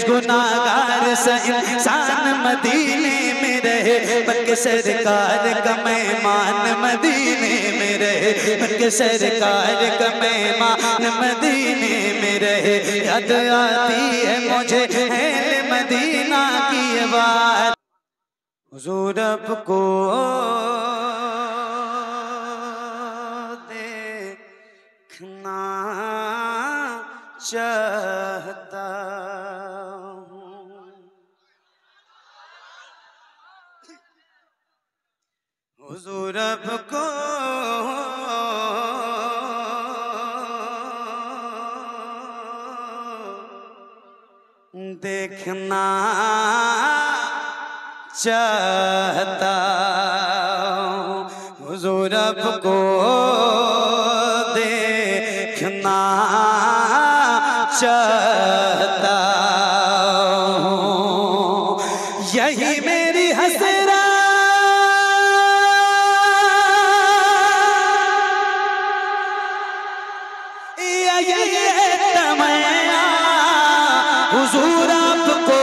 गुनाहगार सा इंसान मदीने में रहे, बल्कि सरकार का मेहमान मदीने में रहे, बल्कि सरकार का मेहमान मदीने में रहे। याद आती है मुझे अहले मदीना की बात, हुजूर आपको देखना चाहता हूँ, हुजूर आपको देखना चाहता हूँ, हुजूर आपको देखना चाहता हूँ। यही मेरी हसरत, यही तमन्ना, हुजूर आपको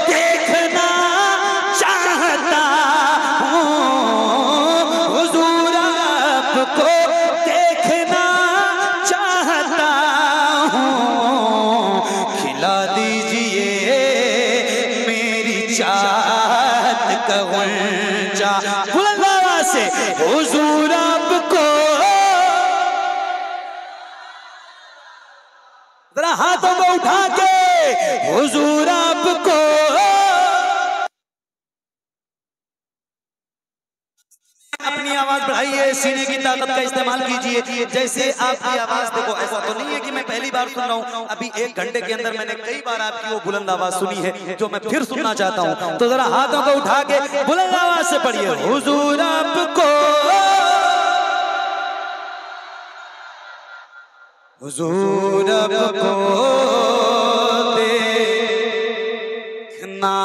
देखना चाहता हूँ, हुजूर आपको देखना चाहता हूँ। खिला दीजिए मेरी चाहत का गुंजा, बुलंद आवाज से हुजूर आपको, जरा हाथों को उठा के हुजूर आपको। अपनी आवाज बढ़ाइए, सीने की ताकत का इस्तेमाल कीजिए। जैसे आपकी आवाज, देखो ऐसा तो नहीं है कि मैं पहली बार सुन रहा हूँ, अभी 1 घंटे के अंदर मैंने कई बार आपकी वो बुलंद आवाज सुनी है जो मैं फिर सुनना चाहता हूँ। तो जरा हाथों को उठा के बुलंद आवाज से पढ़िए, हुजूर आपको, हुजूर आपको देखना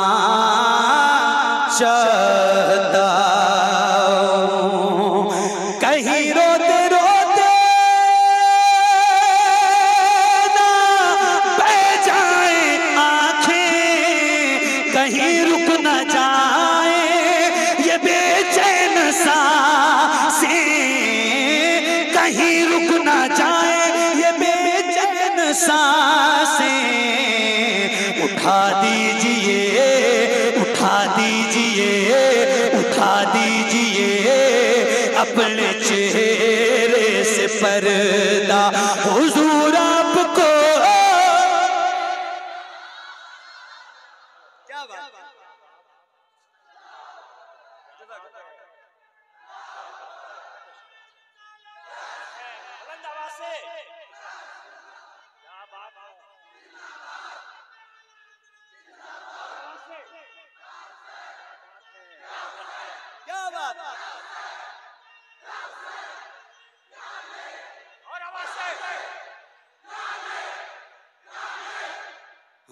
चाहता हूँ। कहीं रोते रोते ना बह जाए आँखें, कहीं रुक न जाए ये बेचैन सांसें, कहीं रुक न जाए सांसें। उठा दीजिए, उठा दीजिए, उठा दीजिए अपने चेहरे से पर्दा, हुजूर आपको। क्या बात, क्या बात, और आवाज से।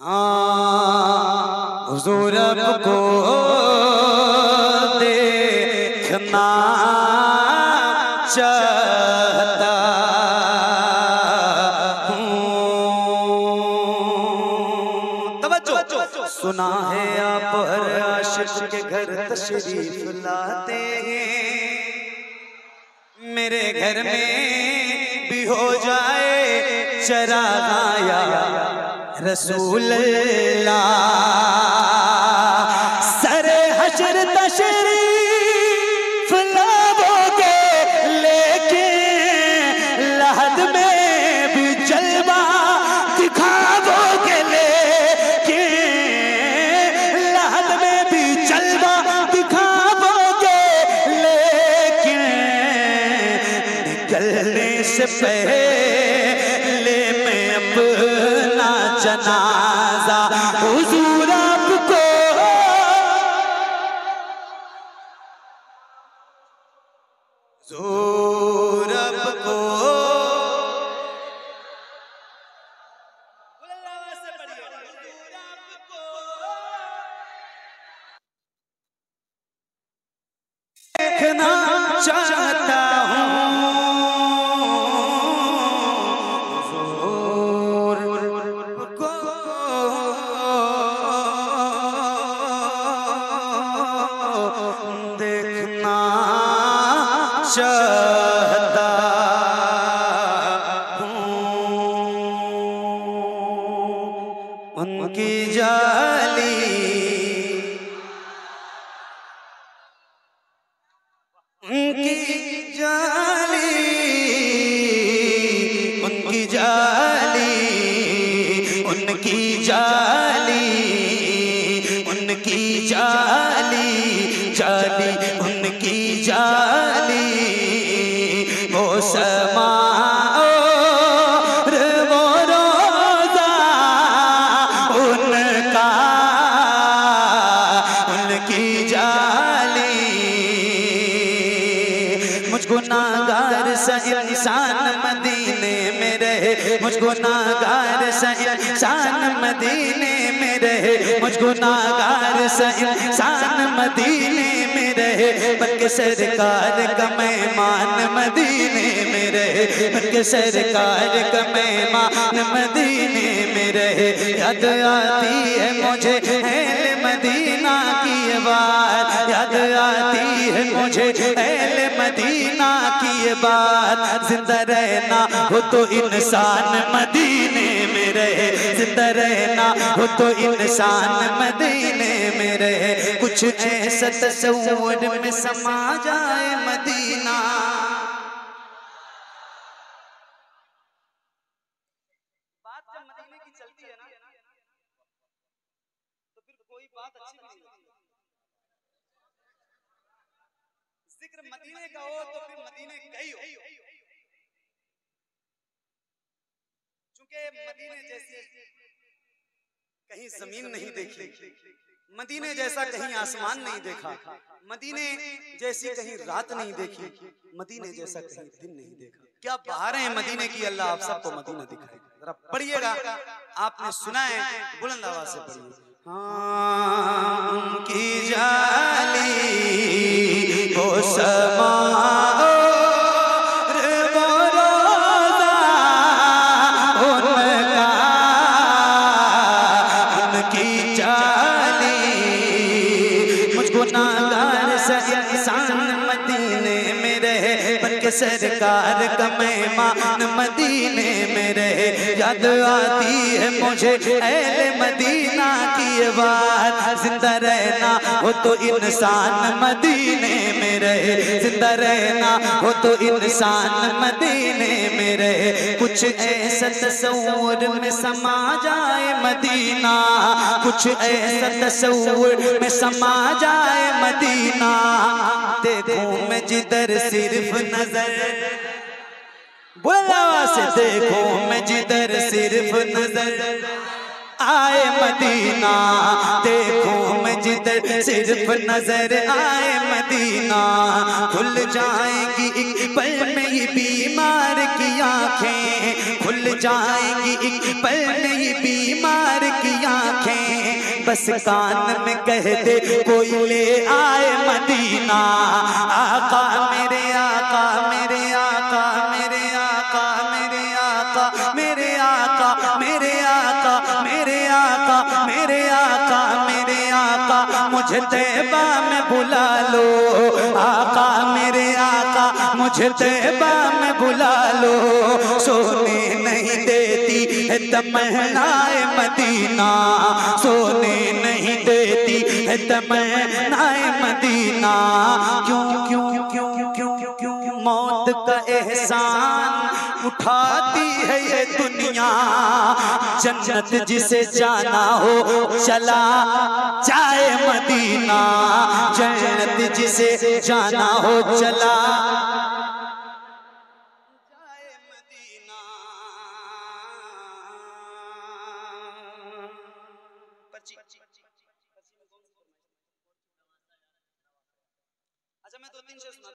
हाँ, हुजूर आपको देखना चाहता हूँ। तवज्जो, सुना है आप हर आशिक के घर तशरीफ लाते हैं, मेरे घर में भी हो जाए चरागाया रसूल अल्लाह। सरे हशर तशरीफ लाओगे लेके, लहद में भी जलवा दिखाओगे लेके, लहद में भी जलवा दिखाओगे लेके, निकलने से पहले मैं अपना जनाजा हुजूर आपको, हुजूर आपको देखना चाहता हूँ, हुजूर को चाहता हूँ उनकी जाली, उनकी जाली, उनकी जाली, उनकी जाली, उनकी जाली, जाली उनकी जाली, वो समा और वो रोज़ा उनका, उनकी जाली। मुझ गुनाहगार सा इंसान मदीने में रहे, मुझ गुनाहगार सा इंसान मदीने में रहे, मुझ गुनाहगार सा इंसान मदीने में रहे, बल्कि सरकार का मेहमान मदीने में रहे, बल्कि सरकार का मेहमान मदीने में रहे। याद आती है मुझे अहले मदीना की बात, याद आती है मुझे अहले मदीना की बात। जिंदा रहना हो तो इंसान मदीने में रहे, जिंदा रहना हो तो इंसान मदीने में रहे। कुछ ऐसा तस्वुर में समा जाए मदीना। बात जब मदीने की चलती है ना तो फिर कोई बात अच्छी नहीं लगती। जिक्र मदीने का हो तो फिर मदीने का ही हो, क्योंकि मदीने जैसी कहीं जमीन नहीं देखी, मदीने जैसा कहीं आसमान नहीं देखा, मदीने जैसी कहीं रात नहीं देखी, मदीने जैसा कहीं दिन नहीं देखा। क्या बहारें हैं मदीने की, अल्लाह आप सबको मदीना दिखाए। जरा पढ़िएगा, आपने सुना है, बुलंद आवाज से पढ़िए। हाँ उनकी जाली वो समा सरकार का मेहमान मदीने में रहे। याद आती है मुझे अहले मदीना की बात। जिंदा रहना हो तो इंसान मदीने में रहे, जिंदा रहना हो तो इंसान मदीने में रहे। कुछ ऐसा तस्वुर में समा जाए मदीना, कुछ ऐसा तस्वुर में समा जाए मदीना। देखूं मैं जिधर सिर्फ नजर, बोला से देखो मैं जिधर सिर्फ नजर आए मदीना, देखो मैं जिधर सिर्फ नजर आए मदीना। खुल जाएंगी एक पल में ये बीमार की आंखें, खुल जाएंगी एक पल में ये बीमार की आंखें। बस कान में कह दे कोई ले आए मदीना। आका मेरे आका मेरे आका मेरे आका मेरे आका मेरे आका मेरे आका मेरे आका मेरे आका मेरे आका मुझे तैबा में बुला लो। आका मेरे आका मुझे तैबा में बुला लो। सोने नहीं देती है तमन्नाए मदीना, सोने नहीं देती है तमन्नाए मदीना। क्यों क्यों क्यों क्यों क्यों मौत का एहसान उठाती है ये दुनिया। जन्नत जिसे जाना हो चला जाए मदीना, जन्नत जिसे जाना हो चला जाए मदीना। अच्छा मैं 2-3 शेर सुना